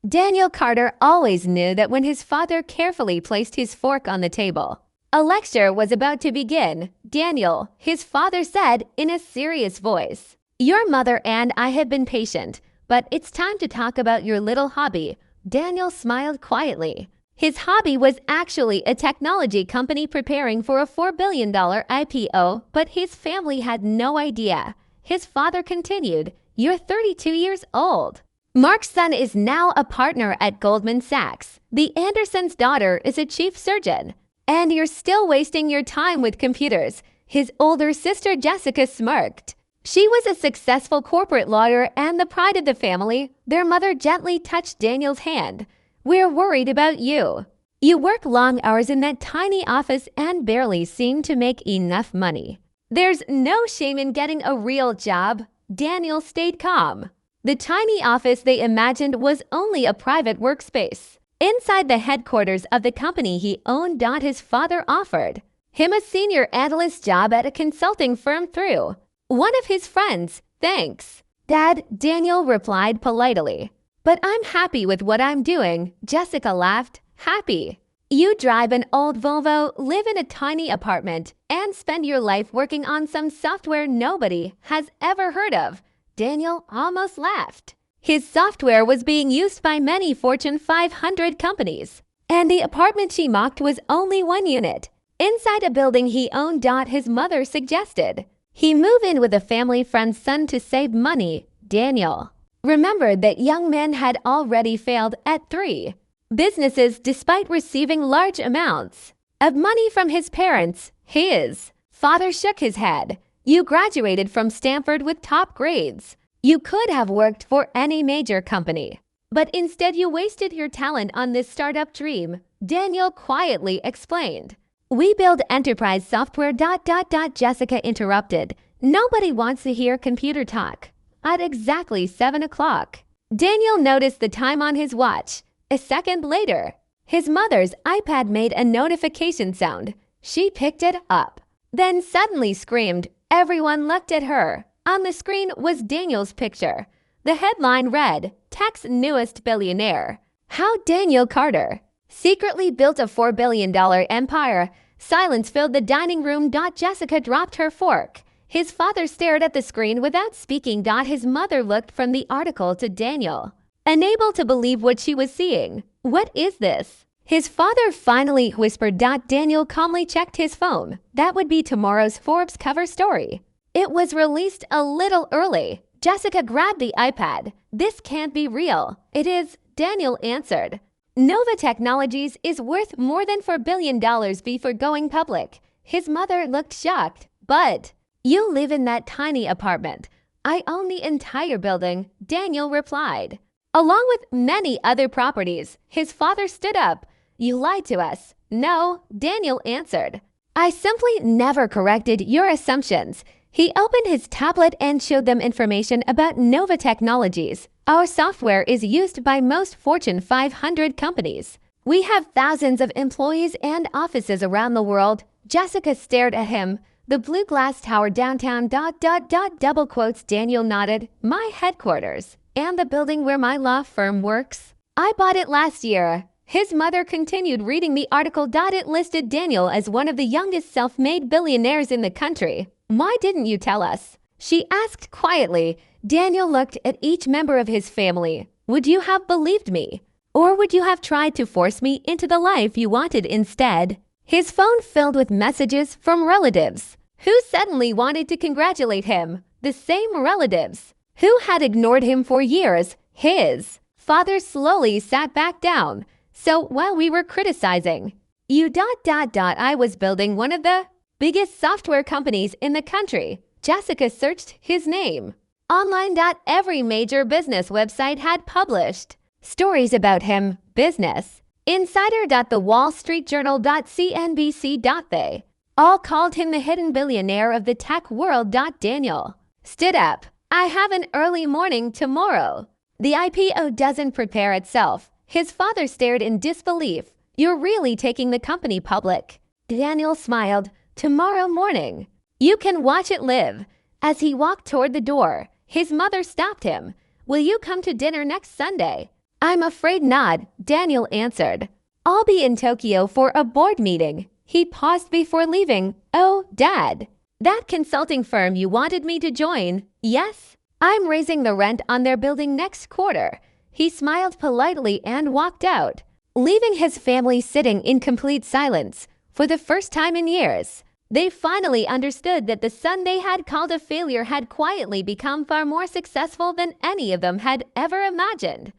Daniel Carter always knew that when his father carefully placed his fork on the table, a lecture was about to begin. "Daniel," his father said in a serious voice, "your mother and I have been patient, but it's time to talk about your little hobby." Daniel smiled quietly. His hobby was actually a technology company preparing for a $4 billion IPO, but his family had no idea. His father continued, "You're 32 years old. Mark's son is now a partner at Goldman Sachs. The Andersons' daughter is a chief surgeon. And you're still wasting your time with computers." His older sister Jessica smirked. She was a successful corporate lawyer and the pride of the family. Their mother gently touched Daniel's hand. "We're worried about you. You work long hours in that tiny office and barely seem to make enough money." "There's no shame in getting a real job." Daniel stayed calm. The tiny office they imagined was only a private workspace inside the headquarters of the company he owned. His father offered him a senior analyst job at a consulting firm through one of his friends. "Thanks, Dad," Daniel replied politely. "But I'm happy with what I'm doing." Jessica laughed. "Happy? You drive an old Volvo, live in a tiny apartment, and spend your life working on some software nobody has ever heard of." Daniel almost laughed. His software was being used by many Fortune 500 companies, and the apartment she mocked was only one unit inside a building he owned. His mother suggested he move in with a family friend's son to save money. Daniel remembered that young men had already failed at 3 businesses despite receiving large amounts of money from his parents. His father shook his head. "You graduated from Stanford with top grades. You could have worked for any major company, but instead you wasted your talent on this startup dream." Daniel quietly explained, "We build enterprise software. Jessica interrupted. "Nobody wants to hear computer talk." At exactly 7 o'clock, Daniel noticed the time on his watch. A second later, his mother's iPad made a notification sound. She picked it up, then suddenly screamed. Everyone looked at her. On the screen was Daniel's picture. The headline read, "Tech's newest billionaire. How Daniel Carter secretly built a $4 billion empire." Silence filled the dining room. Jessica dropped her fork. His father stared at the screen without speaking. His mother looked from the article to Daniel, unable to believe what she was seeing. "What is this?" His father finally whispered. Daniel calmly checked his phone. That would be tomorrow's Forbes cover story. It was released a little early. Jessica grabbed the iPad. "This can't be real." "It is," Daniel answered. "Nova Technologies is worth more than $4 billion before going public." His mother looked shocked. "But you live in that tiny apartment." "I own the entire building," Daniel replied, "along with many other properties." His father stood up. "You lied to us." "No," Daniel answered. "I simply never corrected your assumptions." He opened his tablet and showed them information about Nova Technologies. "Our software is used by most Fortune 500 companies. We have thousands of employees and offices around the world." Jessica stared at him. "The blue glass tower downtown. Double quotes." Daniel nodded. "My headquarters. And the building where my law firm works. I bought it last year." His mother continued reading the article. It listed Daniel as one of the youngest self-made billionaires in the country. "Why didn't you tell us?" she asked quietly. Daniel looked at each member of his family. "Would you have believed me? Or would you have tried to force me into the life you wanted instead?" His phone filled with messages from relatives who suddenly wanted to congratulate him. The same relatives who had ignored him for years. His father slowly sat back down. "So while we were criticizing you, I was building one of the biggest software companies in the country." Jessica searched his name online. Every major business website had published stories about him. Business Insider. The Wall Street Journal. CNBC. They all called him the hidden billionaire of the tech world. Daniel stood up. "I have an early morning tomorrow." "The IPO doesn't prepare itself." His father stared in disbelief. "You're really taking the company public?" Daniel smiled. "Tomorrow morning. You can watch it live." As he walked toward the door, his mother stopped him. "Will you come to dinner next Sunday?" I'm afraid not, Daniel answered. I'll be in Tokyo for a board meeting. He paused before leaving. Oh, Dad. That consulting firm you wanted me to join, yes? I'm raising the rent on their building next quarter. He smiled politely and walked out, leaving his family sitting in complete silence. For the first time in years, they finally understood that the son they had called a failure had quietly become far more successful than any of them had ever imagined.